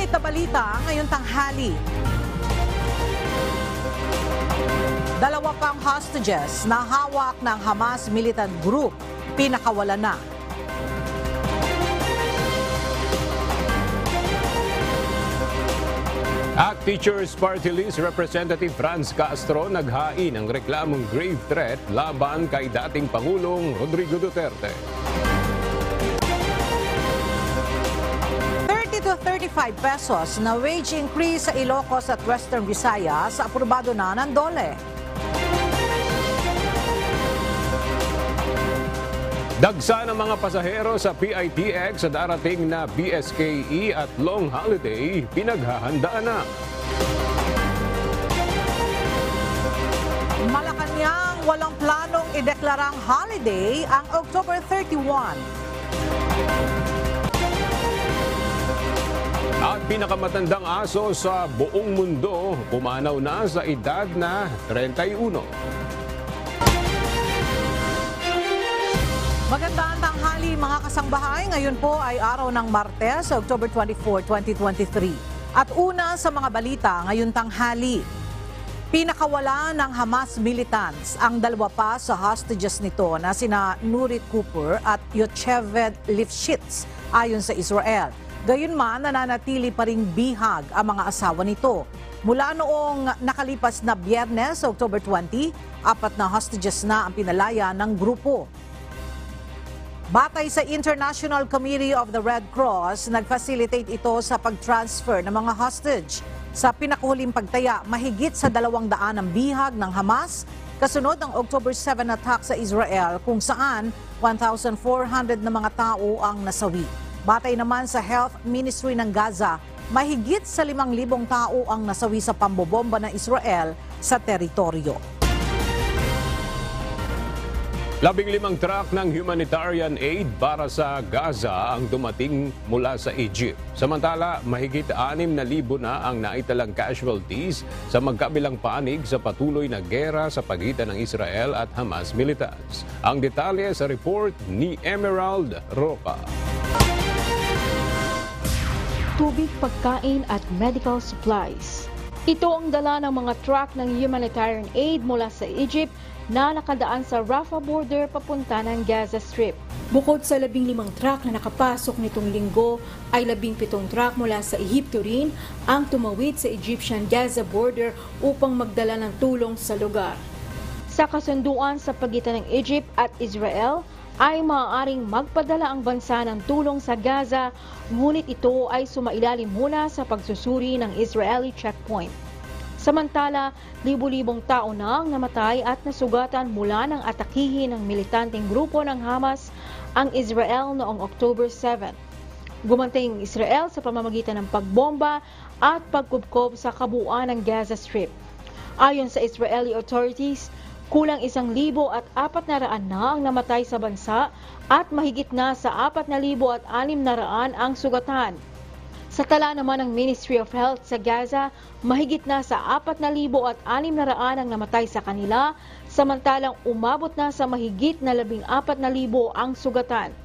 Mainit na balita ngayong tanghali. Dalawa pang hostages na hawak ng Hamas militant group, pinakawala na. At Teachers Party List Representative Franz Castro naghain ng reklamong grave threat laban kay dating Pangulong Rodrigo Duterte. 30 to 35 pesos na wage increase sa Ilocos at Western Visayas aprobado na ng DOLE. Dagsa ng mga pasahero sa PITX sa darating na BSKE at long holiday, pinaghahandaan na. Malacanang walang planong ideklarang holiday ang October 31. At pinakamatandang aso sa buong mundo, pumanaw na sa edad na 31. Magandang tanghali mga kasangbahay. Ngayon po ay araw ng Martes, October 24, 2023. At una sa mga balita ngayon tanghali. Pinakawala ng Hamas militants ang dalawa pa sa hostages nito na sina Nurit Cooper at Yocheved Lifshitz ayon sa Israel. Gayunman, nananatili pa ring bihag ang mga asawa nito. Mula noong nakalipas na Biyernes, October 20, 4 na hostages na ang pinalaya ng grupo. Batay sa International Committee of the Red Cross, nag-facilitate ito sa pag-transfer ng mga hostage. Sa pinakahuling pagtaya, mahigit sa 200 ang bihag ng Hamas, kasunod ng October 7 attack sa Israel kung saan 1,400 na mga tao ang nasawi. Batay naman sa Health Ministry ng Gaza, mahigit sa 5,000 tao ang nasawi sa pambobomba ng Israel sa teritoryo. 15 truck ng humanitarian aid para sa Gaza ang dumating mula sa Egypt. Samantala, mahigit 6,000 na ang naitalang casualties sa magkabilang panig sa patuloy na gera sa pagitan ng Israel at Hamas militants. Ang detalye sa report ni Emerald Roca. Tubig, pagkain at medical supplies. Ito ang dala ng mga truck ng humanitarian aid mula sa Egypt na nakadaan sa Rafah border papunta ng Gaza Strip. Bukod sa 15 truck na nakapasok nitong linggo, ay 17 truck mula sa Ehipto rin ang tumawid sa Egyptian-Gaza border upang magdala ng tulong sa lugar. Sa kasunduan sa pagitan ng Egypt at Israel, ay maaaring magpadala ang bansa ng tulong sa Gaza, ngunit ito ay sumailalim muna sa pagsusuri ng Israeli checkpoint. Samantala, libu-libong tao na ang namatay at nasugatan mula ng atakihin ng militanteng grupo ng Hamas ang Israel noong October 7. Gumantay ang Israel sa pamamagitan ng pagbomba at pagkubkob sa kabuuan ng Gaza Strip. Ayon sa Israeli authorities, kulang 1,400 na ang namatay sa bansa at mahigit na sa 4,600 ang sugatan. Sa tala naman ng Ministry of Health sa Gaza, mahigit na sa 4,600 ang namatay sa kanila, samantalang umabot na sa mahigit na 14,000 ang sugatan.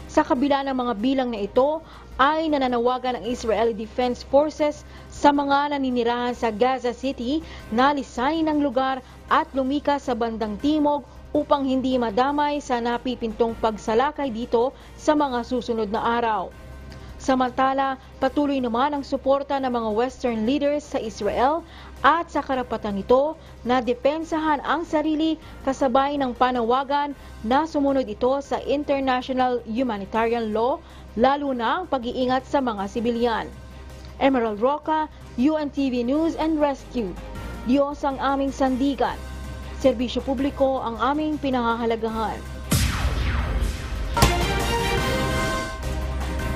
Sa kabila ng mga bilang na ito, ay nananawagan ang Israeli Defense Forces sa mga naninirahan sa Gaza City na lisanin ng lugar at lumikas sa bandang timog upang hindi madamay sa napipintong pagsalakay dito sa mga susunod na araw. Samantala, patuloy naman ang suporta ng mga Western leaders sa Israel at sa karapatan nito na depensahan ang sarili kasabay ng panawagan na sumunod ito sa international humanitarian law, lalo na ang pag-iingat sa mga sibilyan. Emerald Roca, UNTV News and Rescue. Diyos ang aming sandigan. Serbisyo publiko ang aming pinahahalagahan.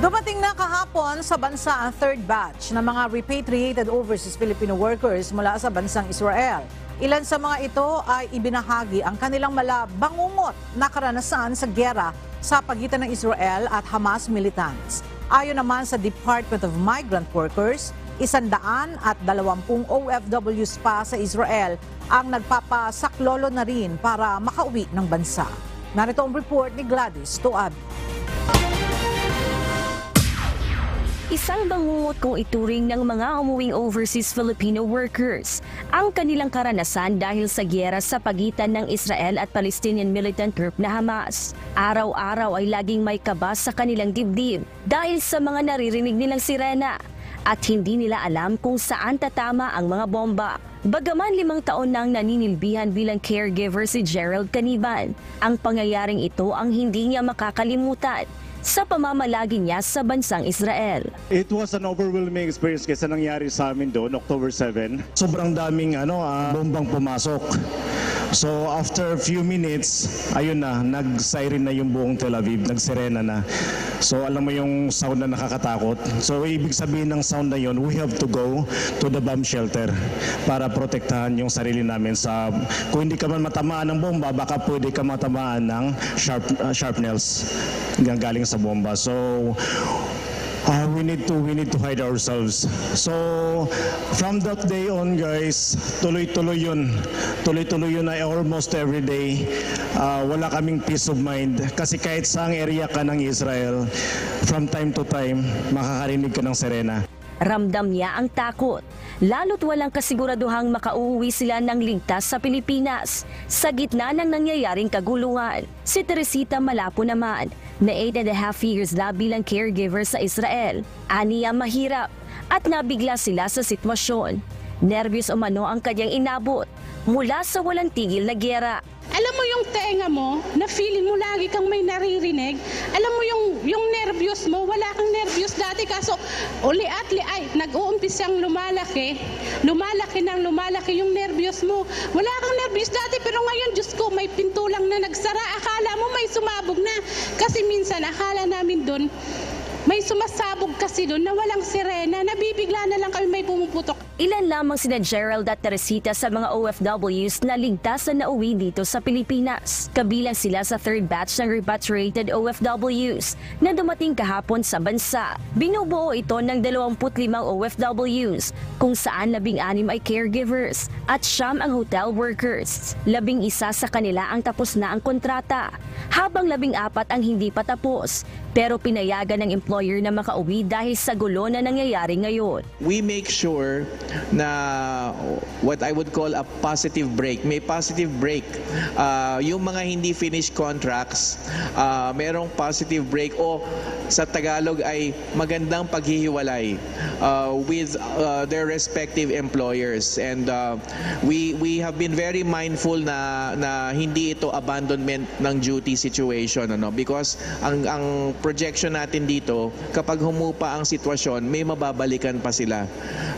Dumating na kahapon sa bansa ang third batch ng mga repatriated overseas Filipino workers mula sa bansang Israel. Ilan sa mga ito ay ibinahagi ang kanilang bangungot na karanasan sa giyera sa pagitan ng Israel at Hamas militants. Ayon naman sa Department of Migrant Workers, 120 OFWs pa sa Israel ang nagpapasaklolo na rin para makauwi ng bansa. Narito ang report ni Gladys Tuad. Isang bangungot kung ituring ng mga umuwing overseas Filipino workers ang kanilang karanasan dahil sa gyera sa pagitan ng Israel at Palestinian militant group na Hamas. Araw-araw ay laging may kaba sa kanilang dibdib dahil sa mga naririnig nilang sirena at hindi nila alam kung saan tatama ang mga bomba. Bagaman 5 taon nang naninilbihan bilang caregiver si Gerald Caniban, ang pangyayaring ito ang hindi niya makakalimutan sa pamamalagi niya sa bansang Israel. It was an overwhelming experience kasi nangyari sa amin doon, October 7. Sobrang daming bombang pumasok. So after a few minutes, ayun na, nag-siren na yung buong Tel Aviv, nag-sirena na. So alam mo yung sound na nakakatakot. So ibig sabihin ng sound na yun, we have to go to the bomb shelter para protektahan yung sarili namin sa, kung hindi ka man matamaan ng bomba, baka pwede ka matamaan ng sharpnels galing sa bomba. So we need to hide ourselves. So from that day on, guys, tuloy-tuloy yun ay almost every day. Wala kaming peace of mind kasi kahit saang area ka ng Israel, from time to time makakarinig ka ng sirena. Ramdam niya ang takot, lalo't walang kasiguraduhang makauwi sila ng ligtas sa Pilipinas sa gitna ng nangyayaring kaguluhan. Si Teresita Malapo naman, na 8.5 years na bilang caregiver sa Israel, aniya mahirap at nabigla sila sa sitwasyon. Nervyos umano ang kanyang inabot mula sa walang tigil na gyera. Alam mo yung tenga mo, na feeling mo lagi kang may naririnig. Alam mo yung nervyos mo, wala kang nervyos dati kaso uli-at-li nag-uumpisang lumalaki yung nervyos mo. Wala kang nervyos dati pero ngayon, Diyos ko, may pinto lang na nagsara. Akala mo may sumabog na. Kasi minsan akala namin doon, may sumasabog kasi doon na walang sirena, nabibigla na lang kami may pumuputok. Ilan lamang sina Gerald at Teresita sa mga OFWs na ligtas na nauwi dito sa Pilipinas. Kabilang sila sa 3rd batch ng repatriated OFWs na dumating kahapon sa bansa. Binubuo ito ng 25 OFWs kung saan 16 ay caregivers at 9 ang hotel workers. 11 sa kanila ang tapos na ang kontrata, habang 14 ang hindi pa tapos pero pinayagan ng employer na makauwi dahil sa gulo na nangyayari ngayon. We make sure na what I would call a positive break. May positive break. Yung mga hindi finished contracts, merong positive break o sa Tagalog ay magandang paghihiwalay with their respective employers. And we have been very mindful na hindi ito abandonment ng duty situation, because ang projection natin dito, kapag humupa ang sitwasyon, may mababalikan pa sila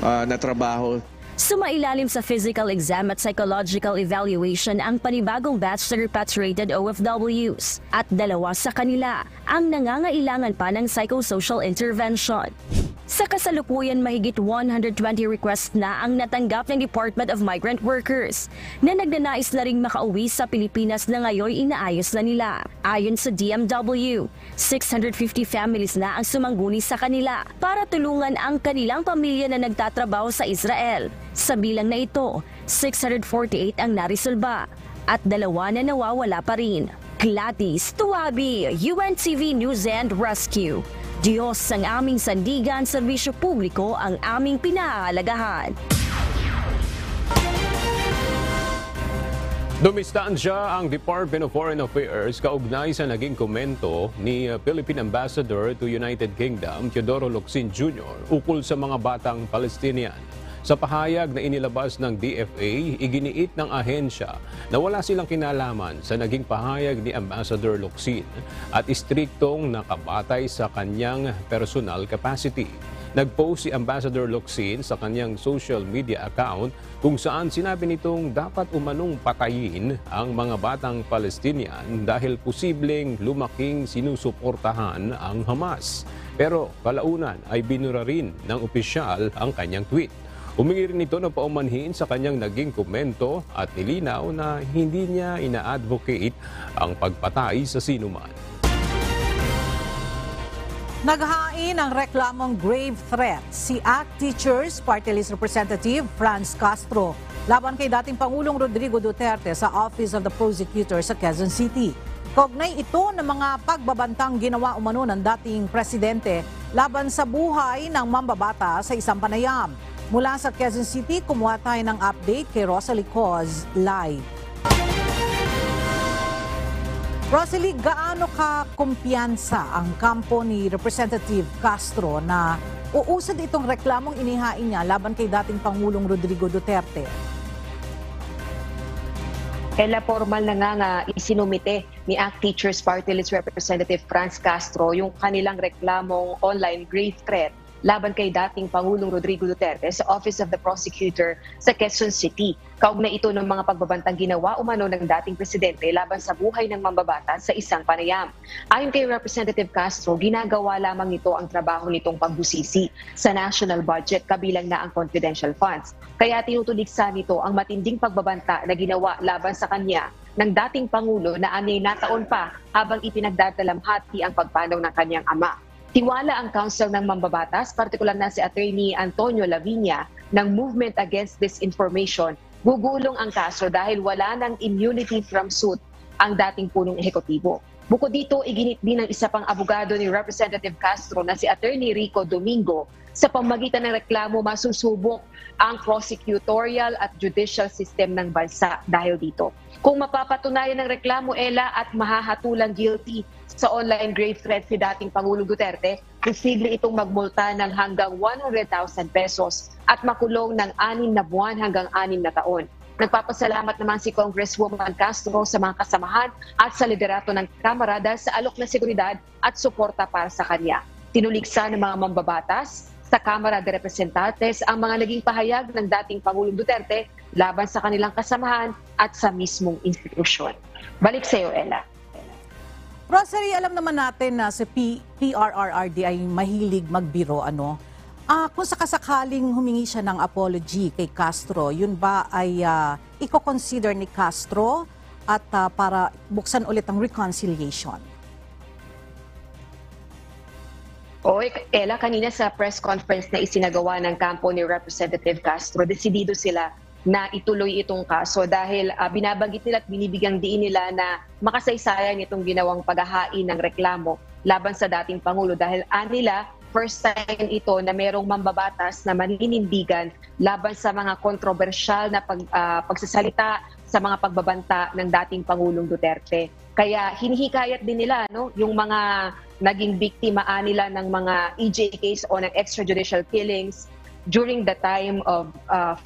na trabaho. Sumailalim sa physical exam at psychological evaluation ang panibagong batch ng repatriated OFWs at 2 sa kanila ang nangangailangan pa ng psychosocial intervention. Sa kasalukuyan, mahigit 120 requests na ang natanggap ng Department of Migrant Workers na nagnanais na ring makauwi sa Pilipinas na ngayon inaayos na nila. Ayon sa DMW, 650 families na ang sumangguni sa kanila para tulungan ang kanilang pamilya na nagtatrabaho sa Israel. Sa bilang na ito, 648 ang narisolba at 2 na nawawala pa rin. Gladys Tuwabi, UNTV News and Rescue. Diyos ang aming sandigan, serbisyo publiko ang aming pinahahalagahan. Dumistansya ang Department of Foreign Affairs kaugnay sa naging komento ni Philippine Ambassador to United Kingdom, Teodoro Locsin Jr. ukol sa mga batang Palestinian. Sa pahayag na inilabas ng DFA, iginiit ng ahensya na wala silang kinalaman sa naging pahayag ni Ambassador Locsin at istriktong nakabatay sa kanyang personal capacity. Nag-post si Ambassador Locsin sa kanyang social media account kung saan sinabi nitong dapat umanong patayin ang mga batang Palestinian dahil posibleng lumaking sinusuportahan ang Hamas. Pero kalaunan ay binura rin ng opisyal ang kanyang tweet. Humingi rin ito ng paumanhin sa kanyang naging komento at nilinaw na hindi niya ina-advocate ang pagpatay sa sinuman. Naghain ang reklamong grave threat si ACT Teachers Party List Representative Franz Castro laban kay dating Pangulong Rodrigo Duterte sa Office of the Prosecutor sa Quezon City. Kaugnay ito ng mga pagbabantang ginawa umano ng dating presidente laban sa buhay ng mambabata sa isang panayam. Mula sa Quezon City, kumuha tayo ng update kay Rosalie Coz live. Rosalie, gaano ka kumpiyansa ang kampo ni Representative Castro na uusad itong reklamong inihain niya laban kay dating Pangulong Rodrigo Duterte? Ella, formal na nga isinumite ni ACT Teachers Party List Representative Franz Castro yung kanilang reklamong online grave threat laban kay dating Pangulong Rodrigo Duterte sa Office of the Prosecutor sa Quezon City. Kaugnay ito ng mga pagbabantang ginawa umano ng dating presidente laban sa buhay ng mambabata sa isang panayam. Ayon kay Representative Castro, ginagawa lamang nito ang trabaho nitong pagbusisi sa national budget kabilang na ang confidential funds. Kaya tinutuligsa nito ang matinding pagbabanta na ginawa laban sa kanya ng dating Pangulo na anyay nataon pa habang ipinagdadalamhati ang pagpanaw ng kanyang ama. Tiwala ang Council ng Mambabatas, partikular na si Attorney Antonio Lavinia ng Movement Against Disinformation, gugulong ang kaso dahil wala ng immunity from suit ang dating punong ehekutibo. Bukod dito, iginit din ng isa pang abogado ni Representative Castro na si Attorney Rico Domingo sa pamamagitan ng reklamo masusubok ang prosecutorial at judicial system ng bansa dahil dito. Kung mapapatunayan ng reklamo, Ella, at mahahatulang guilty sa online grave threat si dating Pangulong Duterte, posible itong magmulta ng hanggang 100,000 pesos at makulong ng 6 na buwan hanggang 6 na taon. Nagpapasalamat naman si Congresswoman Castro sa mga kasamahan at sa liderato ng Kamara dahil sa alok na seguridad at suporta para sa kanya. Tinuligsa ng mga mambabatas sa Kamara de Representantes ang mga naging pahayag ng dating Pangulong Duterte laban sa kanilang kasamahan at sa mismong institusyon. Balik sa iyo, Ella. Rosalie, alam naman natin na si PRRD ay mahilig magbiro, ano? Kung sakasakaling humingi siya ng apology kay Castro, yun ba ay i-consider ni Castro at para buksan ulit ang reconciliation? Ella, kanina sa press conference na isinagawa ng kampo ni Representative Castro, desidido sila na ituloy itong kaso dahil binabanggit nila at binibigyang diin nila na makasaysayan itong ginawang paghahain ng reklamo laban sa dating Pangulo dahil nila first time ito na merong mambabatas na maninindigan laban sa mga kontrobersyal na pagsasalita sa mga pagbabanta ng dating Pangulong Duterte. Kaya hinihikayat din nila yung mga naging biktima nila ng mga EJ case o ng extrajudicial killings during the time of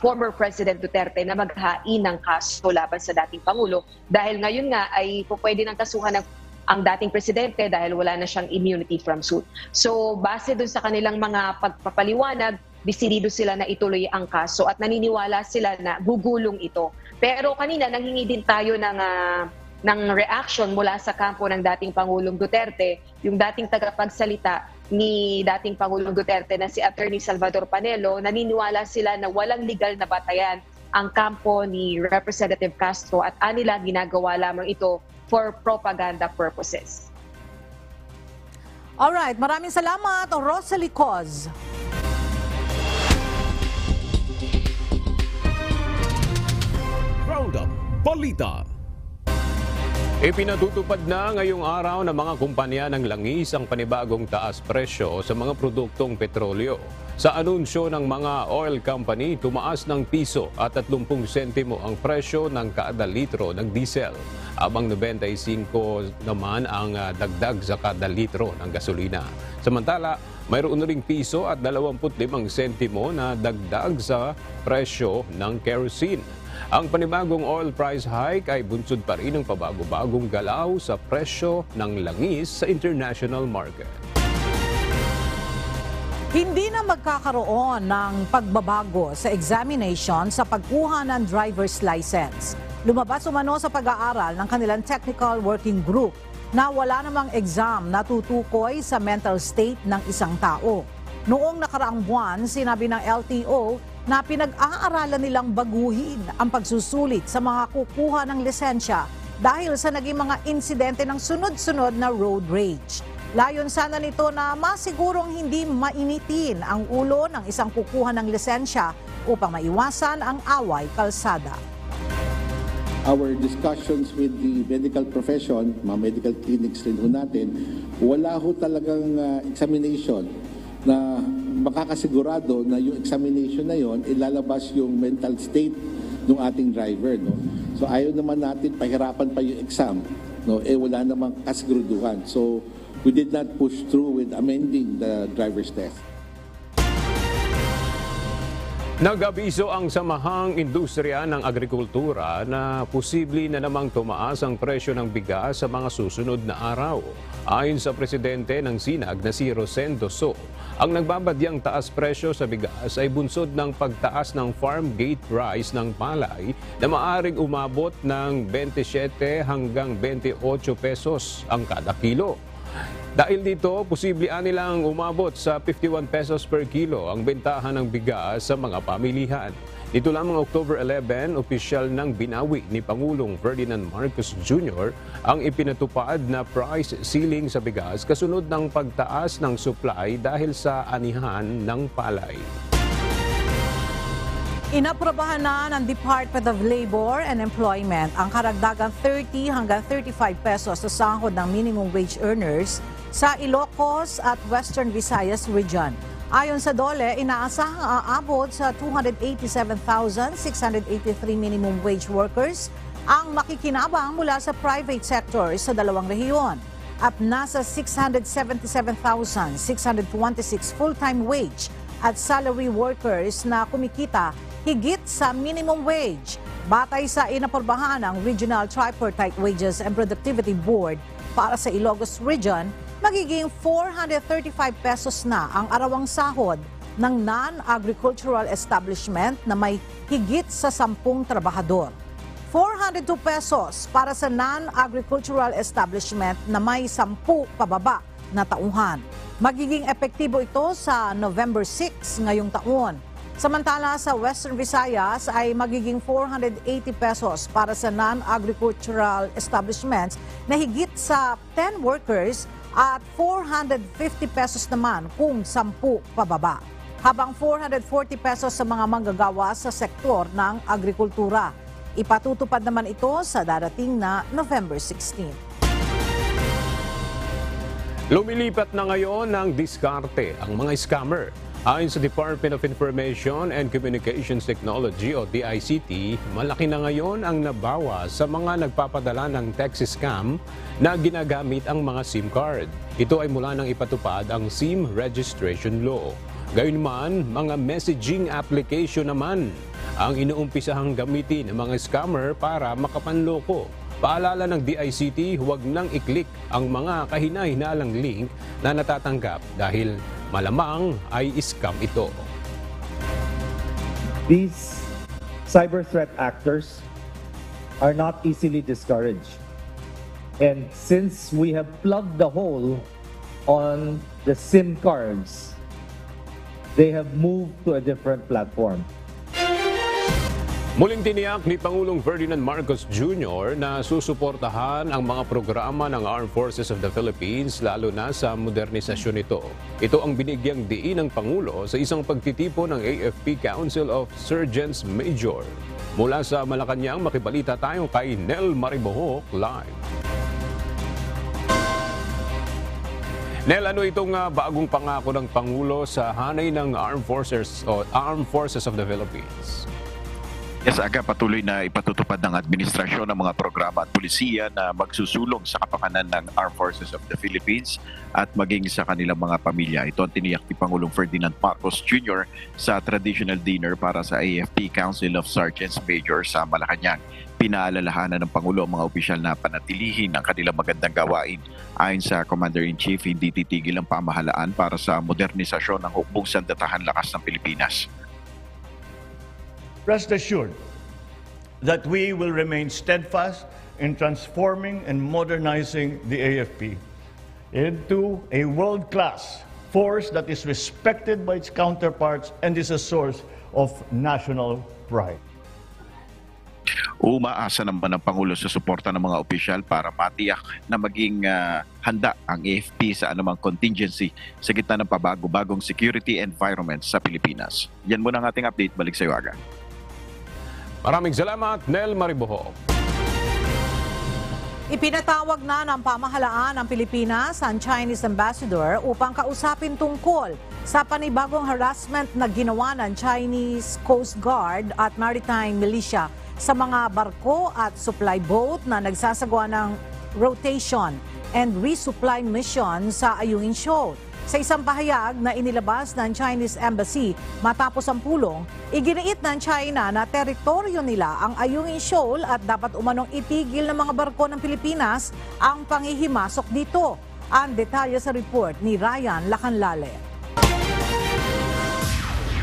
former President Duterte na maghain ng kaso laban sa dating Pangulo dahil ngayon nga ay pwede ng kasuhan ang dating presidente dahil wala na siyang immunity from suit. So base dun sa kanilang mga pagpapaliwanag, desidido sila na ituloy ang kaso at naniniwala sila na gugulong ito. Pero kanina nanghingi din tayo ng reaction mula sa kampo ng dating Pangulong Duterte, yung dating tagapagsalita ni dating Pangulong Duterte na si Attorney Salvador Panelo, naniniwala sila na walang legal na batayan ang kampo ni Representative Castro at anila ginagawa lamang ito for propaganda purposes. Alright, maraming salamat, Rosalie Coz. Roundup Balita. Ipinatutupad na ngayong araw ng mga kumpanya ng langis ang panibagong taas presyo sa mga produktong petrolyo. Sa anunsyo ng mga oil company, tumaas ng piso at 30 sentimo ang presyo ng kada litro ng diesel, habang 95 naman ang dagdag sa kada litro ng gasolina. Samantala, mayroon ring piso at 25 sentimo na dagdag sa presyo ng kerosene. Ang panibagong oil price hike ay bunsod pa rin ng pabago-bagong galaw sa presyo ng langis sa international market. Hindi na magkakaroon ng pagbabago sa examination sa pagkuha ng driver's license. Lumabas umano sa pag-aaral ng kanilang technical working group na wala namang exam na tutukoy sa mental state ng isang tao. Noong nakaraang buwan, sinabi ng LTO na pinag-aaralan nilang baguhin ang pagsusulit sa mga kukuha ng lisensya dahil sa naging mga insidente ng sunod-sunod na road rage. Layon sana nito na masigurong hindi mainitin ang ulo ng isang kukuha ng lisensya upang maiwasan ang away kalsada. Our discussions with the medical profession, mga medical clinics rin ho natin, wala ho talagang examination na makakasigurado na yung examination na yon ilalabas yung mental state ng ating driver, no? So ayaw naman natin pahirapan pa yung exam, no? Wala namang kasiguraduhan. So we did not push through with amending the driver's test. Nag-abiso ang Samahang Industriya ng Agrikultura na posible na namang tumaas ang presyo ng bigas sa mga susunod na araw. Ayon sa presidente ng SINAG na si Rosendo So, ang nagbabadyang taas presyo sa bigas ay bunsod ng pagtaas ng farm gate price ng palay na maaring umabot ng 27 hanggang 28 pesos ang kada kilo. Dahil dito, posible nilang umabot sa 51 pesos per kilo ang bentahan ng bigas sa mga pamilihan. Dito lamang October 11, opisyal ng binawi ni Pangulong Ferdinand Marcos Jr. ang ipinatupad na price ceiling sa bigas kasunod ng pagtaas ng supply dahil sa anihan ng palay. Inaprobahan na ng Department of Labor and Employment ang karagdagang 30 hanggang 35 pesos sa sahod ng minimum wage earners sa Ilocos at Western Visayas Region. Ayon sa DOLE, inaasahang aabot sa 287,683 minimum wage workers ang makikinabang mula sa private sector sa dalawang rehiyon at nasa 677,626 full-time wage at salary workers na kumikita higit sa minimum wage. Batay sa inaporbahan ng Regional Tripartite Wages and Productivity Board para sa Ilocos Region, magiging 435 pesos na ang arawang sahod ng non-agricultural establishment na may higit sa 10 trabahador. 402 pesos para sa non-agricultural establishment na may 10 pababa na tauhan. Magiging epektibo ito sa November 6 ngayong taon. Samantala sa Western Visayas ay magiging 480 pesos para sa non-agricultural establishments na higit sa 10 workers at 450 pesos naman kung 10 pababa. Habang 440 pesos sa mga manggagawa sa sektor ng agrikultura. Ipatutupad naman ito sa darating na November 16. Lumilipat na ngayon ng diskarte ang mga scammer. Ayon sa Department of Information and Communications Technology o DICT, malaki na ngayon ang nabawa sa mga nagpapadala ng text scam na ginagamit ang mga SIM card. Ito ay mula nang ipatupad ang SIM Registration Law. Gayunman, mga messaging application naman ang inuumpisahang gamitin ng mga scammer para makapanloko. Paalala ng DICT, huwag nang i-click ang mga kahina-hinalang link na natatanggap dahil malamang ay scam ito. These cyber threat actors are not easily discouraged. And since we have plugged the hole on the SIM cards, they have moved to a different platform. Muling tiniyak ni Pangulong Ferdinand Marcos Jr. na susuportahan ang mga programa ng Armed Forces of the Philippines lalo na sa modernisasyon nito. Ito ang binigyang diin ng Pangulo sa isang pagtitipon ng AFP Council of Sergeants Major. Mula sa Malacanang, makibalita tayo kay Nel Maribohok live. Nel, ano itong bagong pangako ng Pangulo sa hanay ng Armed Forces of the Philippines? Yes, Aga, patuloy na ipatutupad ng administrasyon ng mga programa at pulisiya na magsusulong sa kapakanan ng Armed Forces of the Philippines at maging sa kanilang mga pamilya. Ito ang tiniyak ni Pangulong Ferdinand Marcos Jr. sa traditional dinner para sa AFP Council of Sergeants Major sa Malacanang. Pinaalalahanan ng Pangulo ang mga opisyal na panatilihin ang kanilang magandang gawain. Ayon sa Commander-in-Chief, hindi titigil ang pamahalaan para sa modernisasyon ng hukbong sandatahan lakas ng Pilipinas. Rest assured that we will remain steadfast in transforming and modernizing the AFP into a world-class force that is respected by its counterparts and is a source of national pride. Umaasa naman ang Pangulo sa suporta ng mga opisyal para matiyak na maging handa ang AFP sa anumang contingency sa gitna ng pabago-bagong security environment sa Pilipinas. Yan muna ang ating update. Balik sa iyo, Aga. Maraming salamat, Nel Maribohok. Ipinatawag na ng pamahalaan ng Pilipinas ang Chinese ambassador upang kausapin tungkol sa panibagong harassment na ginawa ng Chinese Coast Guard at Maritime Militia sa mga barko at supply boat na nagsasagawa ng rotation and resupply mission sa Ayungin Shoal. Sa isang pahayag na inilabas ng Chinese Embassy matapos ang pulong, iginiit ng China na teritoryo nila ang Ayungin Shoal at dapat umanong itigil ng mga barko ng Pilipinas ang panghihimasok dito. Ang detalye sa report ni Ryan Lacanlale.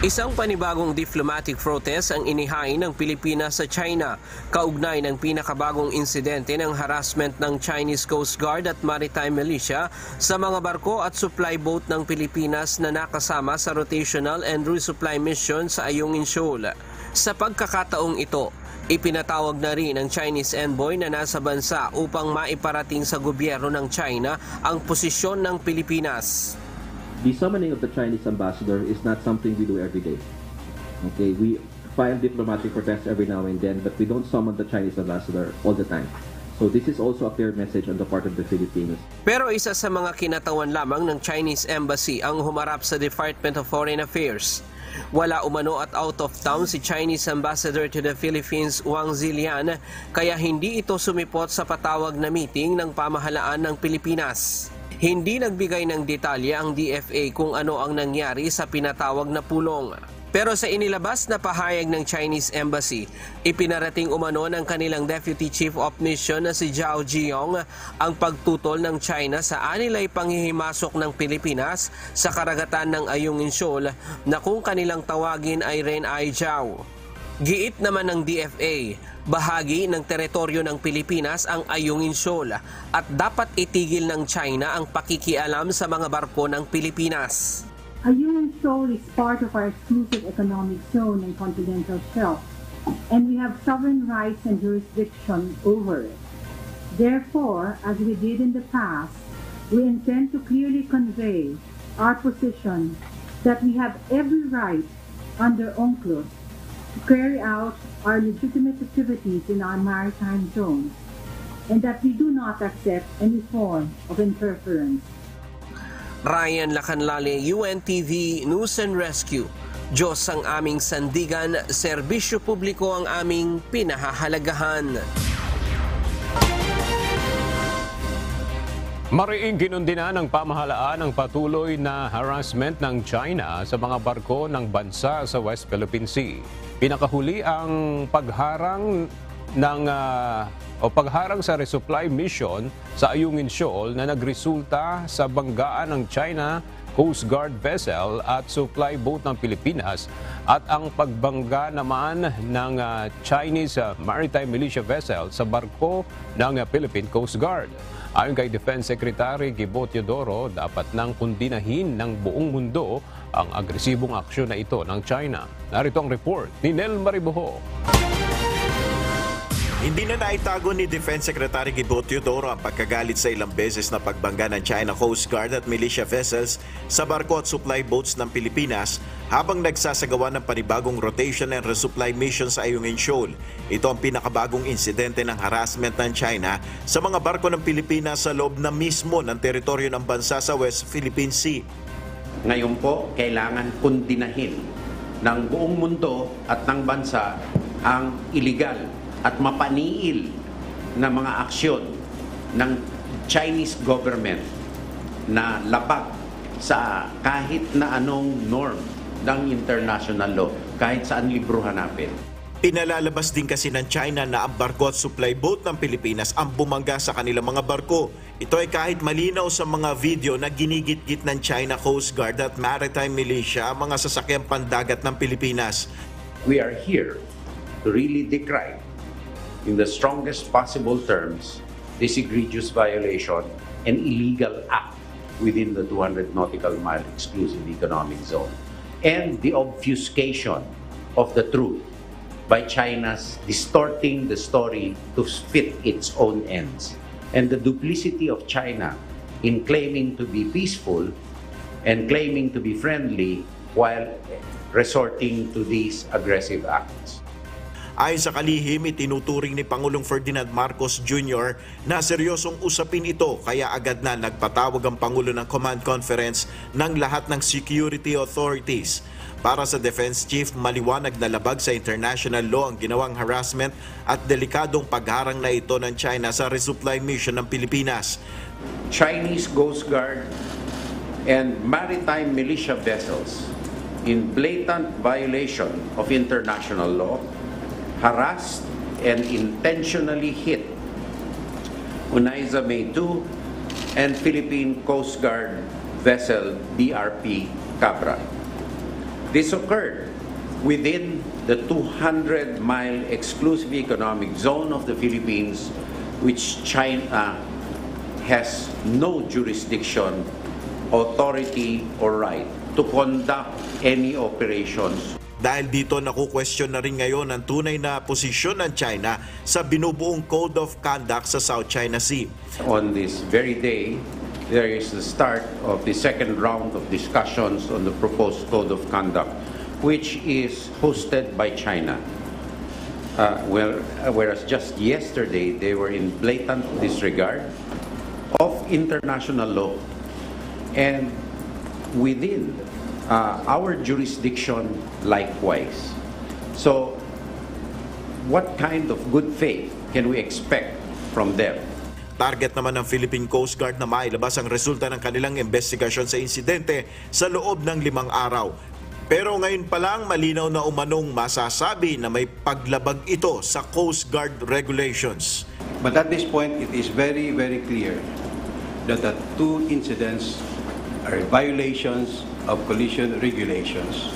Isang panibagong diplomatic protest ang inihain ng Pilipinas sa China, kaugnay ng pinakabagong insidente ng harassment ng Chinese Coast Guard at Maritime Militia sa mga barko at supply boat ng Pilipinas na nakasama sa rotational and resupply mission sa Ayungin Shoal. Sa pagkakataong ito, ipinatawag na rin ng Chinese envoy na nasa bansa upang maiparating sa gobyerno ng China ang posisyon ng Pilipinas. The summoning of the Chinese ambassador is not something we do every day. Okay, we file diplomatic protests every now and then, but we don't summon the Chinese ambassador all the time. So this is also a clear message on the part of the Philippines. Pero isa sa mga kinatawan lamang ng Chinese Embassy ang humarap sa Department of Foreign Affairs. Wala umano at out of town si Chinese Ambassador to the Philippines Wang Zilian, kaya hindi ito sumipot sa patawag na meeting ng pamahalaan ng Pilipinas. Hindi nagbigay ng detalye ang DFA kung ano ang nangyari sa pinatawag na pulong. Pero sa inilabas na pahayag ng Chinese Embassy, ipinarating umano ng kanilang Deputy Chief of Mission na si Zhao Ziyong ang pagtutol ng China sa anilay panghihimasok ng Pilipinas sa karagatan ng Ayungin Shoal na kung kanilang tawagin ay Ren Ai Zhao. Giit naman ng DFA, bahagi ng teritoryo ng Pilipinas ang Ayungin Shoal at dapat itigil ng China ang pakikialam sa mga barko ng Pilipinas. Ayungin Shoal is part of our exclusive economic zone and continental shelf, and we have sovereign rights and jurisdiction over it. Therefore, as we did in the past, we intend to clearly convey our position that we have every right under UNCLOS to carry out our legitimate activities in our maritime zones, and that we do not accept any form of interference. Ryan Lacanlale, UNTV News and Rescue. Diyos ang aming sandigan, serbisyo publiko ang aming pinahahalagahan. Mariing kinundina ng pamahalaan ang patuloy na harassment ng China sa mga barko ng bansa sa West Philippine Sea. Pinakahuli ang pagharang sa resupply mission sa Ayungin Shoal na nagresulta sa banggaan ng China Coast Guard vessel at supply boat ng Pilipinas at ang pagbangga naman ng Chinese Maritime Militia vessel sa barko ng Philippine Coast Guard. Ayon kay Defense Secretary Gibo Teodoro, dapat nang kundinahin ng buong mundo ang agresibong aksyon na ito ng China. Narito ang report ni Nel Mariboho. Hindi na naitago ni Defense Secretary Gibo Teodoro ang pagkagalit sa ilang beses na pagbangga ng China Coast Guard at militia vessels sa barko at supply boats ng Pilipinas habang nagsasagawa ng panibagong rotation and resupply mission sa Ayungin Shoal. Ito ang pinakabagong insidente ng harassment ng China sa mga barko ng Pilipinas sa loob na mismo ng teritoryo ng bansa sa West Philippine Sea. Ngayon po, kailangan kundinahin ng buong mundo at ng bansa ang illegal at mapaniil na mga aksyon ng Chinese government na labag sa kahit na anong norm ng international law, kahit saan libro hanapin. Pinalalabas din kasi ng China na ang barko at supply boat ng Pilipinas ang bumangga sa kanilang mga barko. Ito ay kahit malinaw sa mga video na ginigit-git ng China Coast Guard at Maritime Militia ang mga sasakyang pandagat ng Pilipinas. We are here to really decry in the strongest possible terms this egregious violation and illegal act within the 200 nautical mile exclusive economic zone and the obfuscation of the truth by China's distorting the story to fit its own ends, and the duplicity of China in claiming to be peaceful and claiming to be friendly while resorting to these aggressive acts. Ayon sa kalihim, itinuturing ni Pangulong Ferdinand Marcos Jr. na seryosong usapin ito kaya agad na nagpatawag ang Pangulo ng Command Conference ng lahat ng security authorities. Para sa Defense Chief, maliwanag na labag sa international law ang ginawang harassment at delikadong pagharang na ito ng China sa resupply mission ng Pilipinas. Chinese Coast Guard and maritime militia vessels in blatant violation of international law harassed and intentionally hit Unaiza May 2 and Philippine Coast Guard vessel BRP Cabra. This occurred within the 200-mile exclusive economic zone of the Philippines, which China has no jurisdiction, authority, or right to conduct any operations. Dahil dito naku-question na rin ngayon ang tunay na posisyon ng China sa binubuong Code of Conduct sa South China Sea. On this very day, there is the start of the second round of discussions on the proposed Code of Conduct, which is hosted by China. Whereas just yesterday, they were in blatant disregard of international law. And within our jurisdiction likewise. So, what kind of good faith can we expect from them? Target naman ng Philippine Coast Guard na mailabas ang resulta ng kanilang investigasyon sa insidente sa loob ng 5 araw. Pero ngayon pa lang malinaw na umanong masasabi na may paglabag ito sa Coast Guard regulations. But at this point, it is very, very clear that the two incidents are violations of collision regulations,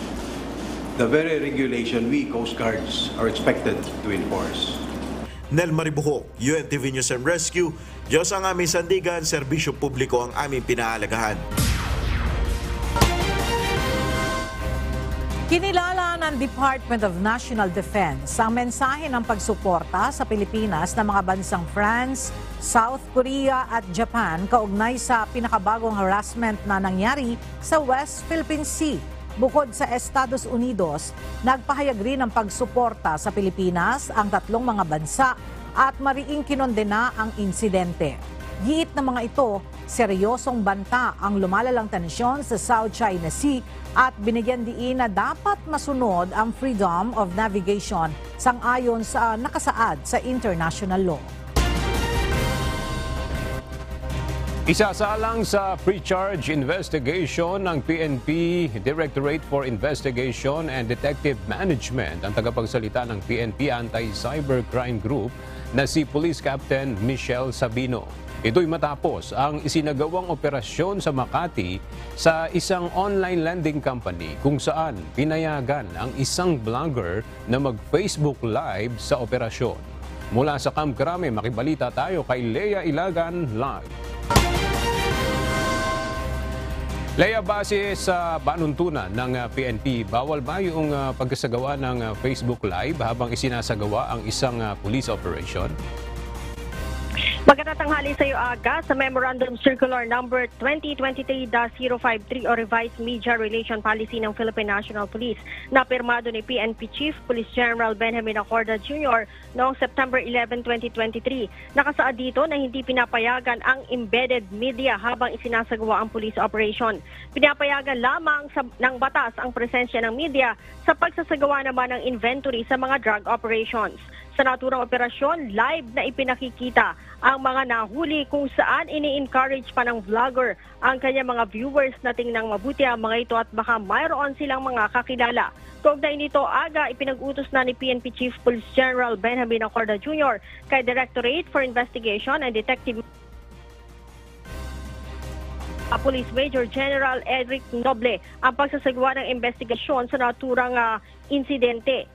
the very regulation we Coast Guards are expected to enforce. Nel Maribuho, UNTV News and Rescue. Diyos ang aming sandigan, serbisyo publiko ang aming pinahalagahan. Kinilala ng Department of National Defense ang mensahe ng pagsuporta sa Pilipinas ng mga bansang France, South Korea at Japan kaugnay sa pinakabagong harassment na nangyari sa West Philippine Sea. Bukod sa Estados Unidos, nagpahayag rin ng pagsuporta sa Pilipinas ang tatlong mga bansa at mariing kinondena ang insidente. Giit ng mga ito, seryosong banta ang lumalalang tensyon sa South China Sea at binigyan diin na dapat masunod ang freedom of navigation sang-ayon sa nakasaad sa international law. Isasalang sa pre-charge investigation ng PNP Directorate for Investigation and Detective Management ang tagapagsalita ng PNP Anti-Cybercrime Group na si Police Captain Michelle Sabino. Ito'y matapos ang isinagawang operasyon sa Makati sa isang online lending company kung saan pinayagan ang isang vlogger na mag-Facebook Live sa operasyon. Mula sa Camp Crame, makibalita tayo kay Lea Ilagan live. Lea, base sa panuntunan ng PNP, bawal ba yung pagkasagawa ng Facebook Live habang isinasagawa ang isang police operation? Magandang tanghali sa iyo, Aga. Sa Memorandum Circular Number 2023-053 o Revised Media Relation Policy ng Philippine National Police na pirmado ni PNP Chief Police General Benjamin Acorda Jr. noong September 11, 2023. Nakasaad dito na hindi pinapayagan ang embedded media habang isinasagawa ang police operation. Pinapayagan lamang ng batas ang presensya ng media sa pagsasagawa naman ng inventory sa mga drug operations. Sa naturang operasyon, live na ipinakikita ang mga nahuli kung saan ini-encourage pa ng vlogger ang kanyang mga viewers na tingnan mabuti ang mga ito at baka mayroon silang mga kakilala. Kaugnay nito, Aga, ipinag-utos na ni PNP Chief Police General Benjamin Acorda Jr. kay Directorate for Investigation and Detective Police Major General Eric Noble ang pagsasagawa ng investigasyon sa naturang insidente.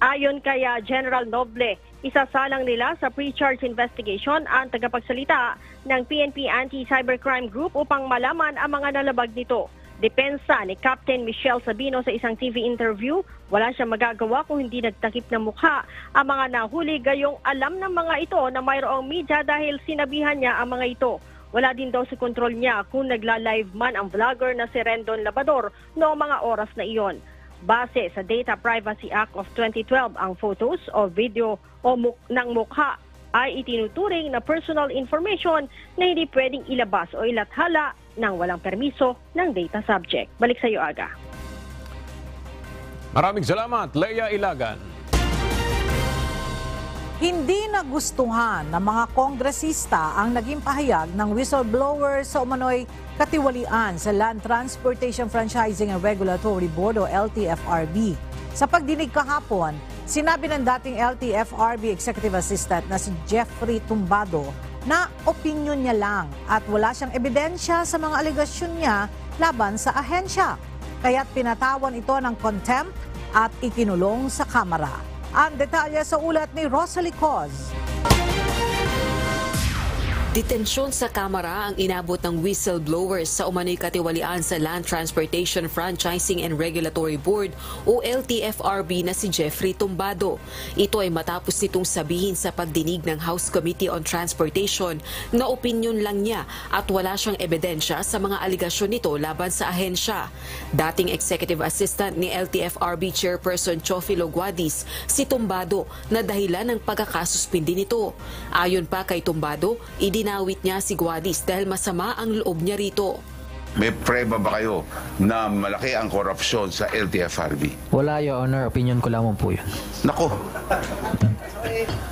Ayon kay General Noble, isasalang nila sa pre-charge investigation ang tagapagsalita ng PNP Anti-Cybercrime Group upang malaman ang mga nalabag nito. Depensa ni Captain Michelle Sabino sa isang TV interview, wala siyang magagawa kung hindi nagtakip ng mukha ang mga nahuli, gayong alam ng mga ito na mayroong media dahil sinabihan niya ang mga ito. Wala din daw sa kontrol niya kung nagla-live man ang vlogger na si Rendon Labador noong mga oras na iyon. Base sa Data Privacy Act of 2012, ang photos o video o ng mukha ay itinuturing na personal information na hindi pwedeng ilabas o ilathala ng walang permiso ng data subject. Balik sa iyo, Aga. Maraming salamat, Leia Ilagan. Hindi nagustuhan ng mga kongresista ang naging pahayag ng whistleblower sa umano'y katiwalian sa Land Transportation Franchising and Regulatory Board o LTFRB. Sa pagdinig kahapon, sinabi ng dating LTFRB Executive Assistant na si Jeffrey Tumbado na opinyon niya lang at wala siyang ebidensya sa mga alegasyon niya laban sa ahensya. Kaya't pinatawan ito ng contempt at ikinulong sa Kamara. Ang detalye sa ulat ni Rosalie Coz. Detensyon sa Kamara ang inabot ng whistleblowers sa umano'y katiwalian sa Land Transportation Franchising and Regulatory Board o LTFRB na si Jeffrey Tumbado. Ito ay matapos nitong sabihin sa pagdinig ng House Committee on Transportation na opinyon lang niya at wala siyang ebidensya sa mga aligasyon nito laban sa ahensya. Dating Executive Assistant ni LTFRB Chairperson Chofilo Guadis, si Tumbado na dahilan ng pagkakasuspindi nito. Ayon pa kay Tumbado, dinawit niya si Guadis dahil masama ang loob niya rito. May preba ba kayo na malaki ang korupsyon sa LTFRB? Wala, Your Honor. Opinion ko lamang po yun. Nako.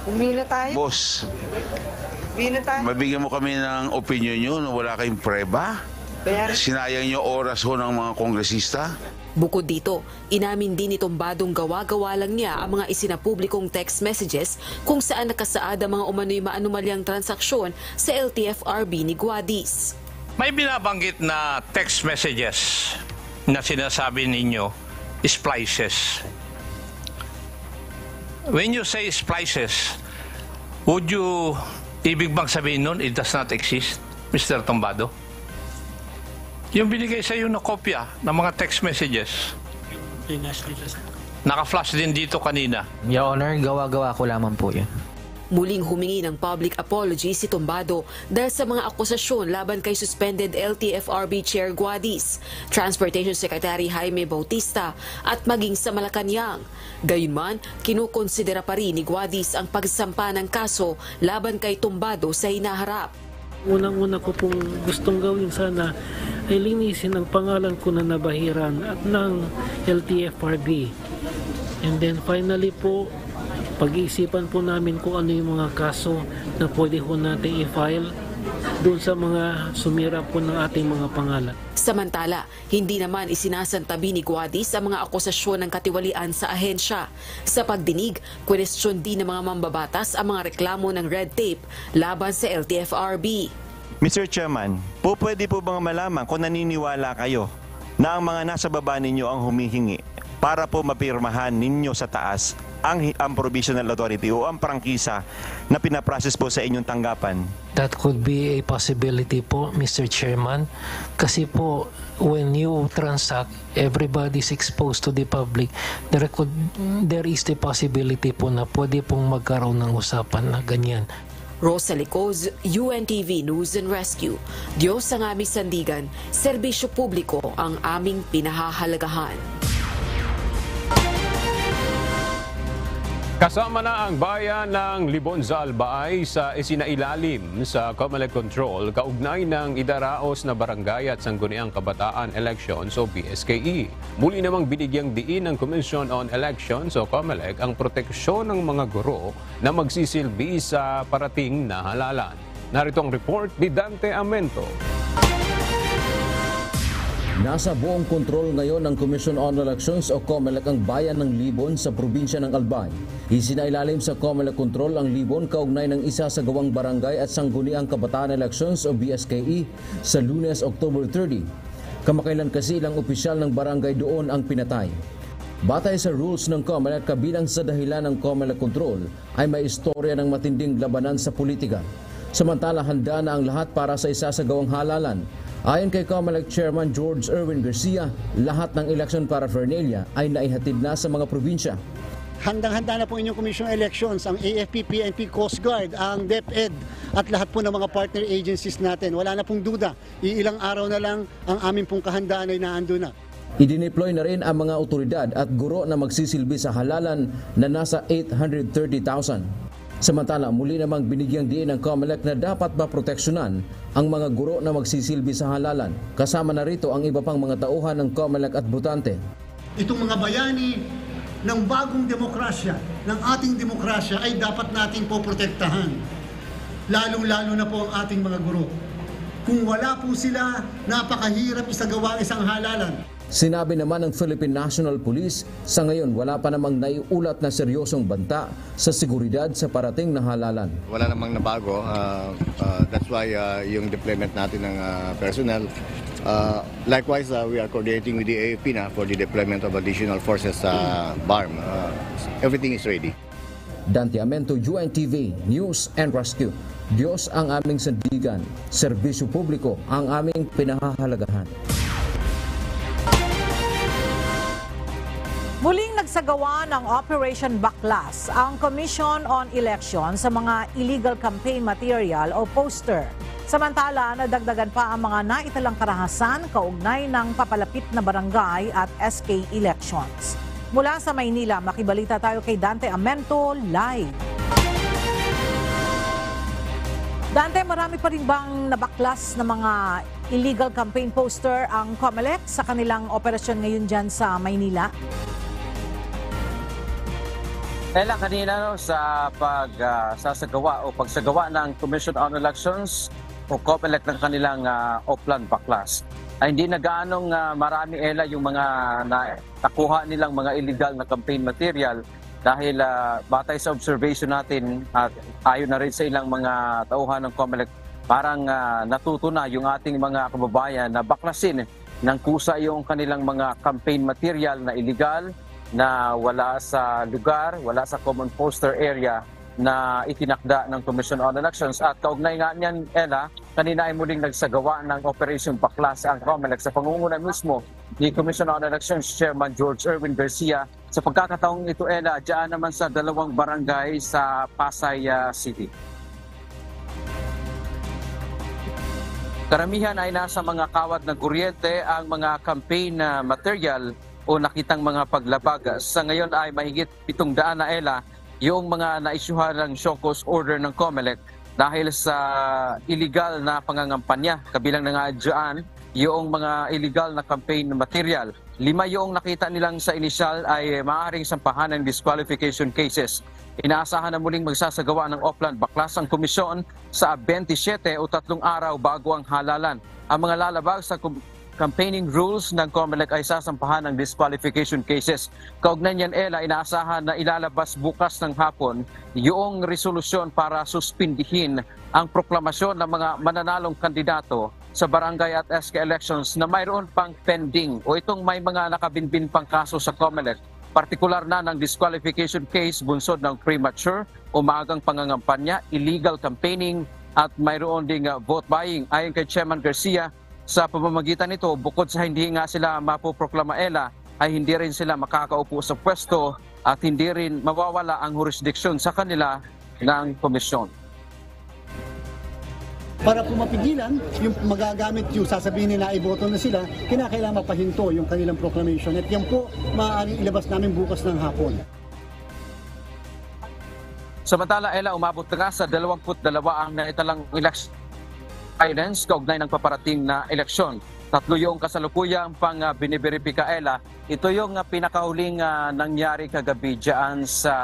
Umila tayo. Boss, Umila tayo. mabigyan mo kami ng opinion nyo na wala kayong preba? Sinayang nyo oras ho ng mga kongresista? Bukod dito, inamin din ni Tumbadong gawa-gawa lang niya ang mga isinapublikong text messages kung saan nakasaad ang mga umano'y maanumalyang transaksyon sa LTFRB ni Guadis. May binabanggit na text messages na sinasabi ninyo, splices. When you say splices, would you ibig bang sabihin nun it does not exist, Mr. Tumbado? Yung binigay sa iyo na kopya ng mga text messages. Naka-flash din dito kanina. Your Honor, gawa-gawa ko lamang po yun. Muling humingi ng public apology si Tumbado dahil sa mga akusasyon laban kay suspended LTFRB Chair Guadis, Transportation Secretary Jaime Bautista at maging sa Malacanang. Gayunman, kinukonsidera pa rin ni Guadis ang pagsampa ng kaso laban kay Tumbado sa hinaharap. Unang-una ko pong gustong gawin sana ay linisin ang pangalan ko na nabahiran at ng LTFRB. And then finally po, pag-iisipan po namin kung ano yung mga kaso na pwede po natin i-file doon sa mga sumira po ng ating mga pangalan. Samantala, hindi naman isinasantabi ni Guadis ang mga akusasyon ng katiwalian sa ahensya. Sa pagdinig, kwestiyon din ng mga mambabatas ang mga reklamo ng red tape laban sa LTFRB. Mr. Chairman, pwede po bang malaman kung naniniwala kayo na ang mga nasa baba ninyo ang humihingi para po mapirmahan ninyo sa taas ang provisional authority o ang prangkisa na pinaprocess po sa inyong tanggapan? That could be a possibility po, Mr. Chairman. Kasi po, when you transact, everybody's exposed to the public. There is the possibility po na pwede pong magkaroon ng usapan na ganyan. Rosalie Coz, UNTV News and Rescue. Diyos ang aming sandigan, serbisyo publiko ang aming pinahahalagahan. Kasama na ang bayan ng Libon sa Albay sa isinailalim sa Comelec Control kaugnay ng idaraos na barangay at sangguniang kabataan elections o BSKE. Muli namang binigyang diin ng Commission on Elections o Comelec ang proteksyon ng mga guro na magsisilbi sa parating na halalan. Narito ang report ni Dante Amento. Nasa buong kontrol ngayon ng Commission on Elections o COMELEC ang bayan ng Libon sa probinsya ng Albay. Isinailalim sa COMELEC Control ang Libon kaugnay ng isa sa gawang barangay at sangguniang kabataan elections o BSKE sa Lunes, October 30. Kamakailan kasi ilang opisyal ng barangay doon ang pinatay. Batay sa rules ng COMELEC, kabilang sa dahilan ng COMELEC Control ay may istorya ng matinding labanan sa politika. Samantala, handa na ang lahat para sa isasagawang halalan. Ayon kay COMELEC Chairman George Erwin Garcia, lahat ng election paraphernalia ay naihatid na sa mga probinsya. Handang-handa na po inyong Commission on Elections, ang AFP, PNP, Coast Guard, ang DepEd at lahat po ng mga partner agencies natin. Wala na pong duda, iilang araw na lang ang aming pong kahandaan ay naando na. Idineploy na rin ang mga otoridad at guro na magsisilbi sa halalan na nasa 830,000. Samantala, muli namang binigyang diin ng COMELEC na dapat maproteksyonan ang mga guro na magsisilbi sa halalan. Kasama na rito ang iba pang mga tauhan ng COMELEC at butante. Itong mga bayani ng bagong demokrasya, ng ating demokrasya ay dapat nating poprotektahan. Lalong-lalo na po ang ating mga guro. Kung wala po sila, napakahirap isagawa ang isang halalan. Sinabi naman ng Philippine National Police, sa ngayon wala pa namang naiulat na seryosong banta sa seguridad sa parating na halalan. Wala namang nabago. That's why yung deployment natin ng personnel. Likewise, we are coordinating with the AFP na for the deployment of additional forces sa BARM. Everything is ready. Dante Amento, UNTV, News and Rescue. Diyos ang aming sandigan, serbisyo publiko ang aming pinahahalagahan. Muling nagsagawa ng Operation Baklas ang Commission on Elections sa mga illegal campaign material o poster. Samantala, nadagdagan pa ang mga naitalang karahasan kaugnay ng papalapit na barangay at SK elections. Mula sa Maynila, makibalita tayo kay Dante Amento live. Dante, marami pa rin bang nabaklas na mga illegal campaign poster ang COMELEC sa kanilang operasyon ngayon dyan sa Maynila? Ella, kanina sa pagsagawa o pagsagawa ng Commission on Elections o COMELEC ng kanilang Oplan Baklas, ay hindi na gaanong marami, Ella, yung mga nakuha nilang mga illegal na campaign material dahil batay sa observation natin at ayon na rin sa ilang mga tauhan ng COMELEC, parang natuto na yung ating mga kababayan na baklasin ng kusa yung kanilang mga campaign material na illegal, na wala sa lugar, wala sa common poster area na itinakda ng Commission on Elections. At kaugnay nga niyan, Ella, kanina ay muling nagsagawa ng Operation Baklas ang COMELEC sa pangunguna mismo ni Commission on Elections Chairman George Erwin Garcia. Sa pagkakataong ito, Ella, diyan naman sa 2 barangay sa Pasay City. Karamihan ay nasa mga kawad ng kuryente ang mga campaign material o nakitang mga paglabag. Sa ngayon ay mahigit 700 na, Ella, yung mga naisyuhan ng show cause order ng COMELEC dahil sa illegal na pangangampanya. Kabilang na nga dyan yung mga illegal na campaign material. 5 yung nakita nilang sa inisyal ay maaaring sampahan ng disqualification cases. Inaasahan na muling magsasagawa ng Oplan Baklas ang komisyon sa 27 o 3 araw bago ang halalan. Ang mga lalabag sa campaigning rules ng COMELEC ay sasampahan ng disqualification cases. Kaugnay niyan, Ella, inaasahan na ilalabas bukas ng hapon yung resolusyon para suspindihin ang proklamasyon ng mga mananalong kandidato sa barangay at SK elections na mayroon pang pending o itong may mga nakabinbin pang kaso sa COMELEC. Partikular na ng disqualification case bunsod ng premature o maagang pangangampanya, illegal campaigning at mayroon ding vote buying. Ayon kay Chairman Garcia, sa pamamagitan nito, bukod sa hindi nga sila mapoproklama, Ella, ay hindi rin sila makakaupo sa pwesto at hindi rin mawawala ang jurisdiksyon sa kanila ng komisyon. Para po mapigilan yung magagamit yung sasabihin nila ay boto na sila, kinakailangan mapahinto yung kanilang proclamation at yan po maaaring ilabas namin bukas ng hapon. Samantala, Ella, umabot na nga sa 22 ang naitalang election guidance kaugnay ng paparating na eleksyon. 3 yung kasalukuyang pang biniberipika, Ella. Ito yung pinakahuling nangyari kagabi dyan sa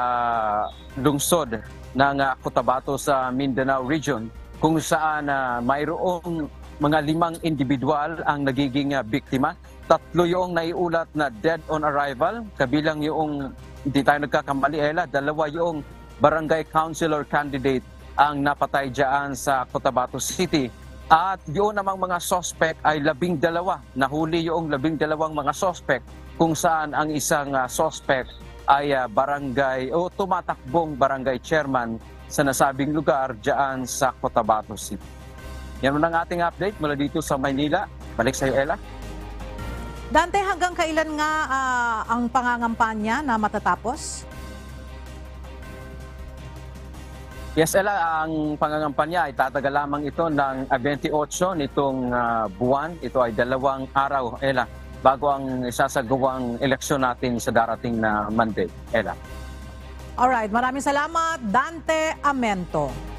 lungsod ng Cotabato sa Mindanao Region, kung saan mayroong mga 5 individual ang nagiging biktima. 3 yung naiulat na dead on arrival, kabilang yung, hindi tayo nagkakamali, Ella, 2 yung barangay councilor candidate ang napatay dyan sa Cotabato City. At yun namang mga suspect ay 12. Nahuli yung 12 mga suspect, kung saan ang isang suspect ay barangay o tumatakbong barangay chairman sa nasabing lugar dyan sa Cotabato City. Yan ang ating update mula dito sa Maynila. Balik sa iyo, Ella. Dante, hanggang kailan nga ang pangangampanya na matatapos? Yes, Ella, ang pangangampanya ay tatagal lamang ito ng 28 nitong buwan. Ito ay 2 araw, Ella. bago ang isasagawang eleksyon natin sa darating na Monday. Ella. Alright, maraming salamat, Dante Amento.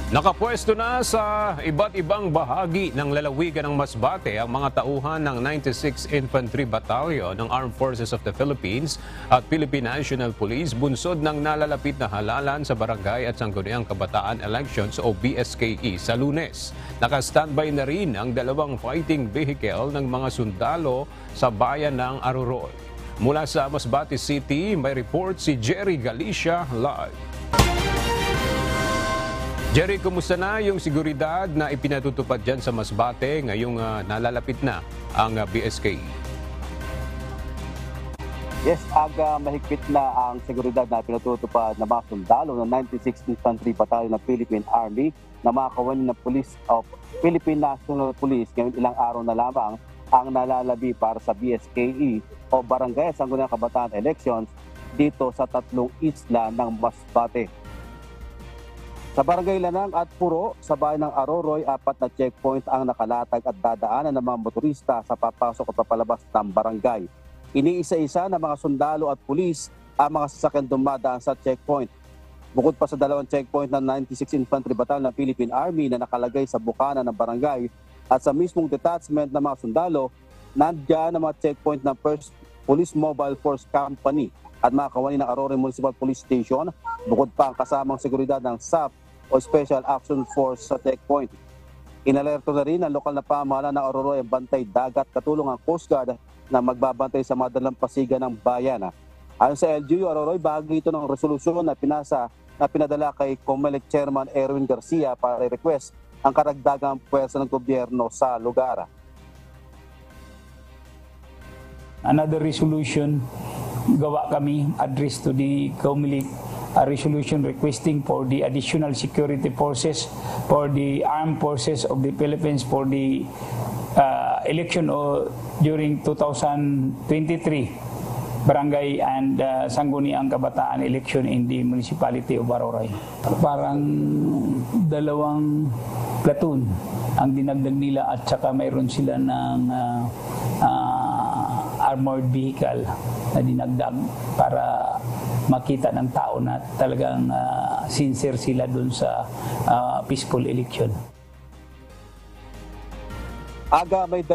Nakapwesto na sa iba't ibang bahagi ng lalawigan ng Masbate ang mga tauhan ng 96th Infantry Battalion ng Armed Forces of the Philippines at Philippine National Police bunsod ng nalalapit na halalan sa barangay at sangguniang kabataan elections o BSKE sa Lunes. Naka-standby na rin ang dalawang fighting vehicle ng mga sundalo sa bayan ng Aroroy. Mula sa Masbate City, may report si Jerry Galicia live. Jerry, kumusta na yung seguridad na ipinatutupad dyan sa Masbate ngayong nalalapit na ang BSKE? Yes, mahigpit na ang seguridad na pinatutupad ng mga sundalo ng 96th Infantry Battalion ng Philippine Army na mga kawani ng Police of Philippine National Police ngayon ilang araw na lamang ang nalalabi para sa BSKE o Barangay Sangguniang Kabataan Elections dito sa tatlong isla ng Masbate. Sa Barangay Lanang at Puro, sa bayan ng Aroroy, 4 na checkpoint ang nakalatag at dadaanan ng mga motorista sa papasok at papalabas ng barangay. Iniisa-isa ng mga sundalo at pulis ang mga sasakyan dumadaan sa checkpoint. Bukod pa sa 2 checkpoint ng 96th Infantry Battalion ng Philippine Army na nakalagay sa bukana ng barangay at sa mismong detachment ng mga sundalo, nandiyan ang mga checkpoint ng 1st Police Mobile Force Company at mga kawani ng Aroroy Municipal Police Station, bukod pa ang kasamang seguridad ng SAP o Special Action Force sa checkpoint. Inalerto na rin ang lokal na pamahalaan ng Aroroy ang bantay dagat katulong ang Coast Guard na magbabantay sa mga dalampasigan ng bayan. Ayon sa LGU Aroroy, bahagi ito ng resolusyon na pinadala kay COMELEC Chairman Erwin Garcia para i-request ang karagdagang puwersa ng gobyerno sa lugar. Another resolution gawa kami address to the COMELEC, a resolution requesting for the additional security forces for the armed forces of the Philippines for the election during 2023 barangay and sangguniang kabataan election in the municipality of Aroroy. Parang 2 platoon ang dinagdag nila at saka mayroon sila ng armored vehicle na dinagdag para makita ng tao na talagang sincere sila dun sa peaceful election. Kaya may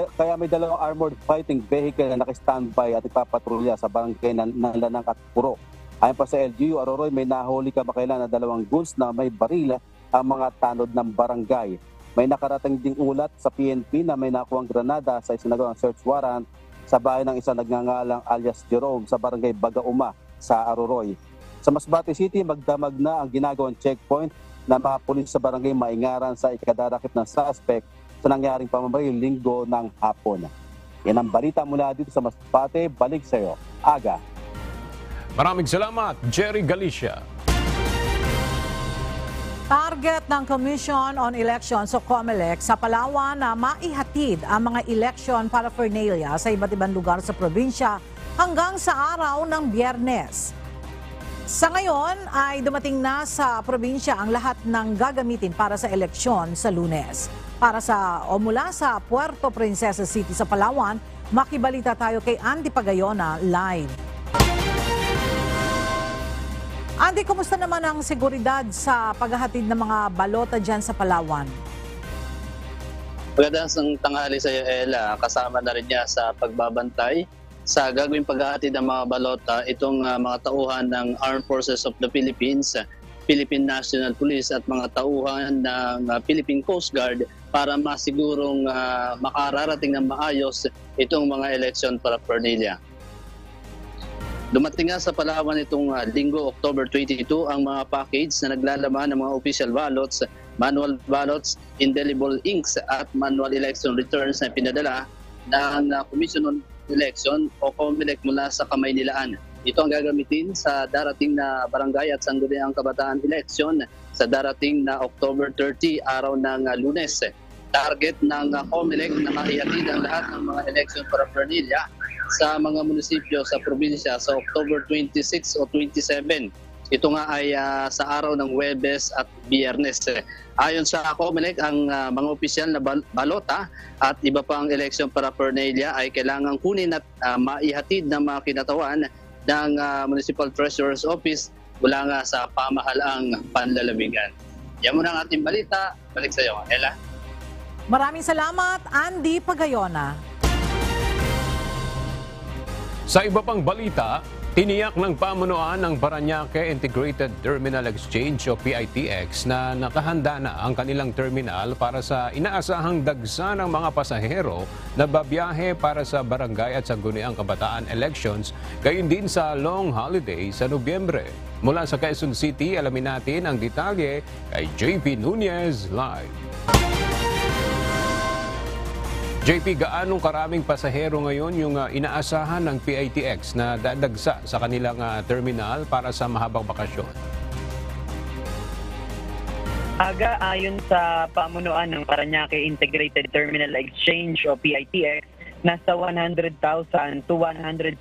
2 armored fighting vehicle na naka-standby at ipapatrolya sa barangay ng Lanang at Puro. Ayon pa sa LGU Aroroy, may nahuli kamakailan na 2 guns na may barila ang mga tanod ng barangay. May nakarating ding ulat sa PNP na may nakuwang granada sa isinagawang search warrant sa bahay ng isang nagngangalang alias Jerome sa barangay Bagauma sa Aroroy. Sa Masbate City, magdamag na ang ginagawang checkpoint ng mga pulis sa barangay Maingaran sa ikadarakip ng suspect sa nangyaring pamamaril linggo ng hapon. Yan ang balita mula dito sa Masbate. Balik sa iyo, Aga. Maraming salamat, Jerry Galicia. Target ng Commission on Elections o COMELEC sa Palawan na maihatid ang mga election paraphernalia sa iba't ibang lugar sa probinsya hanggang sa araw ng Biyernes. Sa ngayon ay dumating na sa probinsya ang lahat ng gagamitin para sa eleksyon sa Lunes. Mula sa Puerto Princesa City sa Palawan, makibalita tayo kay Andy Pagayona live. Andy, kumusta naman ang seguridad sa paghahatid ng mga balota dyan sa Palawan? Magandang tanghali sa iyo, Ella. Kasama na rin niya sa pagbabantay sa gagawing paghahatid ng mga balota itong mga tauhan ng Armed Forces of the Philippines, Philippine National Police at mga tauhan ng Philippine Coast Guard para masigurong makararating ng maayos itong mga election paraphernalia. Dumating nga sa Palawan itong linggo, October 22, ang mga package na naglalaman ng mga official ballots, manual ballots, indelible inks at manual election returns na pinadala ng Commission on Election o COMELEC mula sa Kamaynilaan. Ito ang gagamitin sa darating na barangay at sangguniang kabataan election sa darating na October 30, araw ng Lunes. Target ng COMELEC na maihatid ang lahat ng mga election paraphernalia sa mga munisipyo sa probinsya sa October 26 o 27. Ito nga ay sa araw ng Huwebes at Biyernes. Ayon sa COMELEC, ang mga opisyal na balota at iba pang election paraphernalia ay kailangan kunin at maihatid ng mga kinatawan ng Municipal Treasurer's Office mula nga sa pamahalaang panlalawigan. Yan muna ang ating balita. Balik sa iyo, Ella. Maraming salamat, Andy Pagayona. Sa iba pang balita, tiniyak ng pamunuan ng Parañaque Integrated Terminal Exchange o PITX na nakahanda na ang kanilang terminal para sa inaasahang dagsa ng mga pasahero na babiyahe para sa barangay at sangguniang kabataan elections, gayon din sa long holiday sa Nobyembre. Mula sa Quezon City, alamin natin ang detalye kay JP Nunez live. JP, gaanong karaming pasahero ngayon yung inaasahan ng PITX na dadagsa sa kanilang terminal para sa mahabang bakasyon? Aga, ayon sa pamunuan ng Parañaque Integrated Terminal Exchange o PITX, nasa 100,000 to 160,000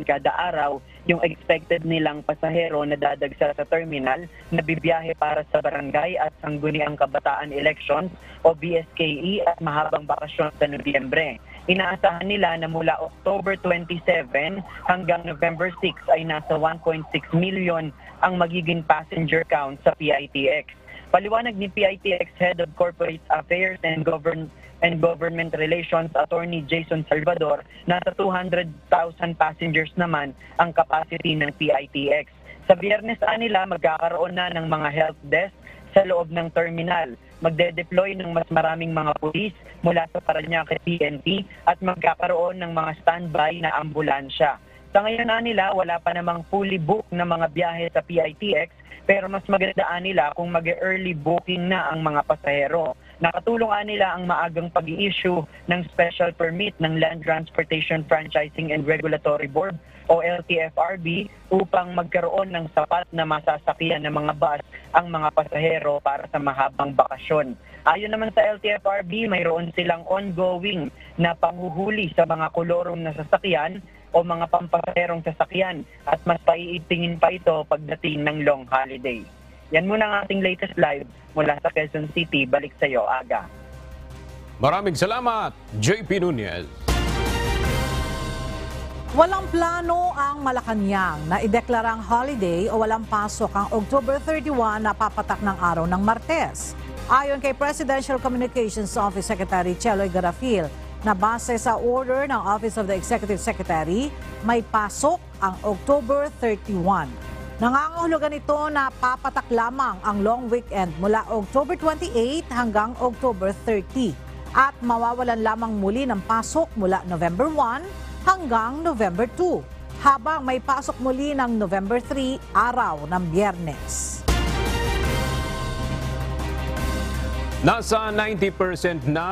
kada araw yung expected nilang pasahero na dadagsa sa terminal na bibiyahe para sa barangay at sangguniang kabataan elections o BSKE at mahabang bakasyon sa Nobyembre. Inaasahan nila na mula October 27 hanggang November 6 ay nasa 1.6 million ang magiging passenger count sa PITX. Paliwanag ni PITX Head of Corporate Affairs and Government Relations Attorney Jason Salvador, nasa 200,000 passengers naman ang capacity ng PITX. Sa Biyernes nila magkakaroon na ng mga help desk sa loob ng terminal. Magde-deploy ng mas maraming mga pulis mula sa Parañaque PNP at magkakaroon ng mga standby na ambulansya. Sa ngayon nila wala pa namang fully booked na mga biyahe sa PITX, pero mas magandaan nila kung mag-early booking na ang mga pasahero. Nakatulong nila ang maagang pag-i-issue ng special permit ng Land Transportation Franchising and Regulatory Board o LTFRB upang magkaroon ng sapat na masasakyan ng mga bus ang mga pasahero para sa mahabang bakasyon. Ayon naman sa LTFRB, mayroon silang ongoing na panghuhuli sa mga kolorong na sasakyan o mga pampasaherong sasakyan at mas paiitingin pa ito pagdating ng long holiday. Yan muna ang ating latest live mula sa Quezon City. Balik sa iyo, Aga. Maraming salamat, JP Nunez. Walang plano ang Malacanang na ideklarang holiday o walang pasok ang October 31 na papatak ng araw ng Martes. Ayon kay Presidential Communications Office Secretary Cheloy Garafil, na base sa order ng Office of the Executive Secretary, may pasok ang October 31. Nangangahulugan ito na papatak lamang ang long weekend mula October 28 hanggang October 30 at mawawalan lamang muli ng pasok mula November 1 hanggang November 2, habang may pasok muli ng November 3, araw ng Biyernes. Nasa 90% na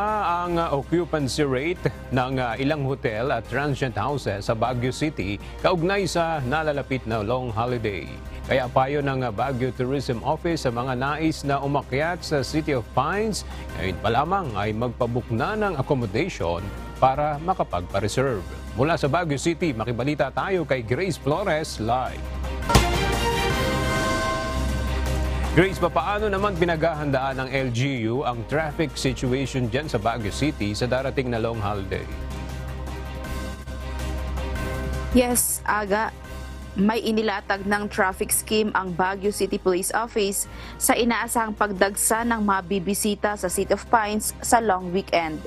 ang occupancy rate ng ilang hotel at transient houses sa Baguio City kaugnay sa nalalapit na long holiday. Kaya payo ng Baguio Tourism Office sa mga nais na umakyat sa City of Pines, ngayon pa lamang ay magpabook na ng accommodation para makapagpa-reserve. Mula sa Baguio City, makibalita tayo kay Grace Flores live. Grace, paano naman pinaghahandaan ng LGU ang traffic situation dyan sa Baguio City sa darating na long holiday? Yes, Aga. May inilatag ng traffic scheme ang Baguio City Police Office sa inaasahang pagdagsa ng mabibisita sa City of Pines sa long weekend.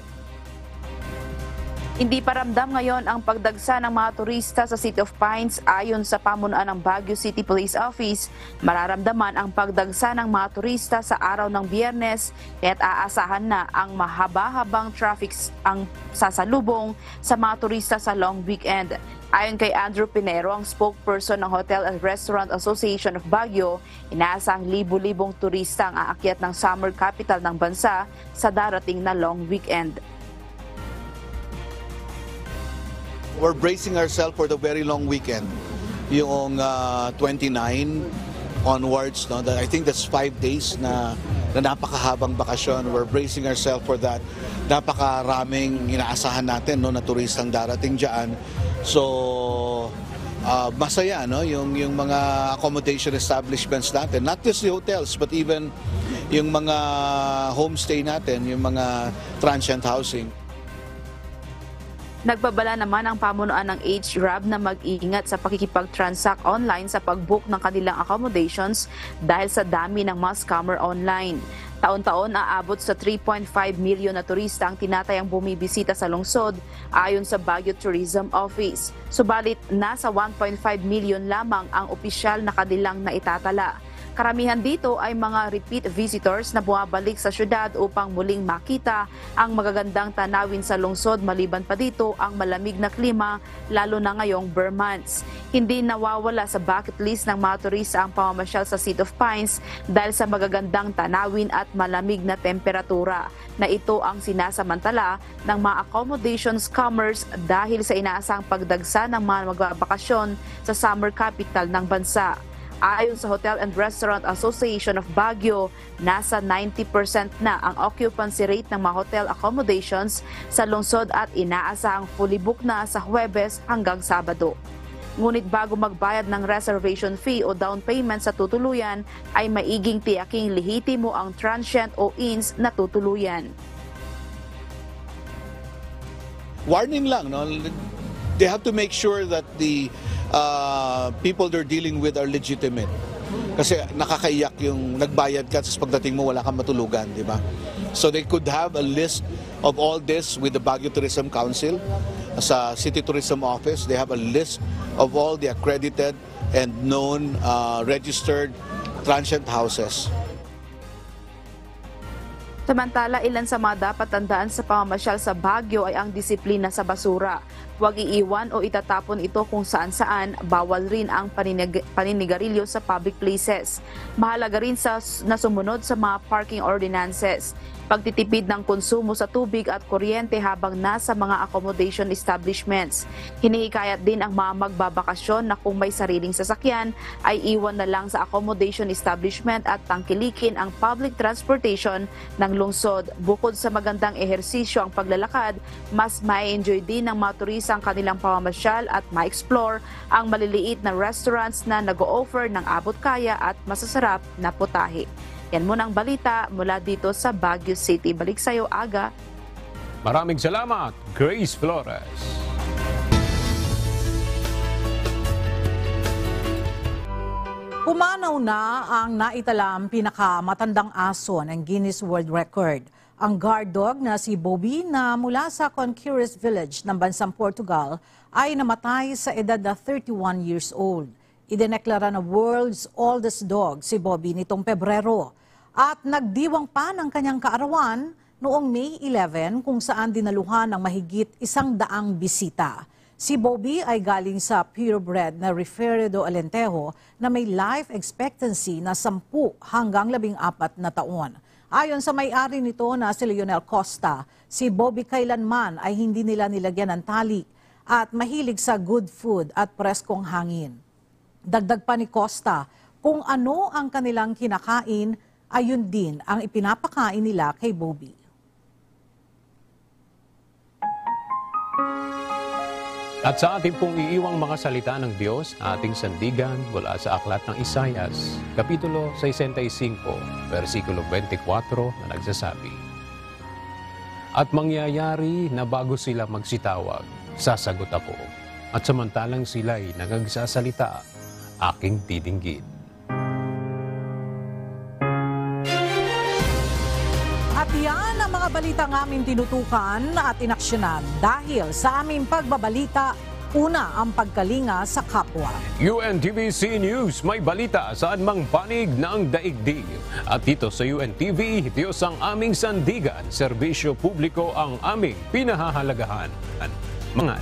Hindi pa ramdam ngayon ang pagdagsa ng mga turista sa City of Pines. Ayon sa pamunuan ng Baguio City Police Office, mararamdaman ang pagdagsa ng mga turista sa araw ng Biyernes at aasahan na ang mahaba-habang traffic ang sasalubong sa mga turista sa long weekend. Ayon kay Andrew Pinero, ang spokesperson ng Hotel and Restaurant Association of Baguio, inaasahang libu-libong turista ang aakyat ng summer capital ng bansa sa darating na long weekend. We're bracing ourselves for the very long weekend, yung 29 onwards. No? I think that's 5 days na napakahabang bakasyon. We're bracing ourselves for that. Napakaraming inaasahan natin, no, na turistang darating dyan. So masaya, no? Yung mga accommodation establishments natin, not just the hotels but even yung mga homestay natin, yung mga transient housing. Nagbabala naman ang pamunuan ng HRAB na mag-iingat sa pakikipag-transact online sa pag-book ng kanilang accommodations dahil sa dami ng mga scammer online. Taon-taon aabot sa 3.5 milyon na turista ang tinatayang bumibisita sa lungsod ayon sa Baguio Tourism Office. Subalit nasa 1.5 milyon lamang ang opisyal na kanilang naitatala. Karamihan dito ay mga repeat visitors na bumabalik sa syudad upang muling makita ang magagandang tanawin sa lungsod, maliban pa dito ang malamig na klima lalo na ngayong Burr months. Hindi nawawala sa bucket list ng mga turista ang pamamasyal sa City of Pines dahil sa magagandang tanawin at malamig na temperatura, na ito ang sinasamantala ng mga accommodation scammers dahil sa inaasang pagdagsa ng mga magbabakasyon sa summer capital ng bansa. Ayon sa Hotel and Restaurant Association of Baguio, nasa 90% na ang occupancy rate ng mga hotel accommodations sa lungsod at inaasahang fully booked na sa Huwebes hanggang Sabado. Ngunit bago magbayad ng reservation fee o down payment sa tutuluyan, ay maiging tiyaking lihitimo ang transient o inns na tutuluyan. Warning lang, no? They have to make sure that the people they're dealing with are legitimate. Kasi nakakaiyak yung nagbayad ka, tapos pagdating mo wala kang matulugan, di ba? So they could have a list of all this with the Baguio Tourism Council. Sa City Tourism Office, they have a list of all the accredited and known registered transient houses. Samantala, ilan sa mga dapat tandaan sa pamamasyal sa Baguio ay ang disiplina sa basura. Huwag iiwan o itatapon ito kung saan-saan. Bawal rin ang paninigarilyo sa public places. Mahalaga rin na sumunod sa mga parking ordinances. Pagtitipid ng konsumo sa tubig at kuryente habang nasa mga accommodation establishments. Hinihikayat din ang mga magbabakasyon na kung may sariling sasakyan ay iwan na lang sa accommodation establishment at tangkilikin ang public transportation ng lungsod. Bukod sa magandang ehersisyo ang paglalakad, mas ma-enjoy din ng mga turista ang kanilang pamamasyal at ma-explore ang maliliit na restaurants na nag-o-offer ng abot-kaya at masasarap na putahe. Yan muna ang balita mula dito sa Baguio City. Balik sa iyo, Aga. Maraming salamat, Grace Flores. Pumanaw na ang naitalang pinakamatandang aso ng Guinness World Record. Ang guard dog na si Bobby na mula sa Conqueres Village ng bansang Portugal ay namatay sa edad na 31 years old. Idineklara na world's oldest dog si Bobby nitong Pebrero at nagdiwang pa ng kanyang kaarawan noong May 11 kung saan dinaluhan ng mahigit 100 bisita. Si Bobby ay galing sa purebred na Referido Alentejo na may life expectancy na 10 hanggang 14 na taon. Ayon sa may-ari nito na si Leonel Costa, si Bobby kailanman ay hindi nila nilagyan ng tali at mahilig sa good food at preskong hangin. Dagdag pa ni Costa, kung ano ang kanilang kinakain, ayun din ang ipinapakain nila kay Bobby. At sa ating pong iiwang mga salita ng Diyos, ating sandigan mula sa aklat ng Isaias, Kapitulo 65, versikulo 24 na nagsasabi, "At mangyayari na bago sila magsitawag, sasagot ako, at samantalang sila'y nagagsasalita, aking didinggin." At yan ang mga balitang aming tinutukan at inaksyonan dahil sa aming pagbabalita, una ang pagkalinga sa kapwa. UNTV News, may balita saan mang panig ng daigdig. At dito sa UNTV, Diyos ang aming sandigan, serbisyo publiko ang aming pinahahalagahan. Mga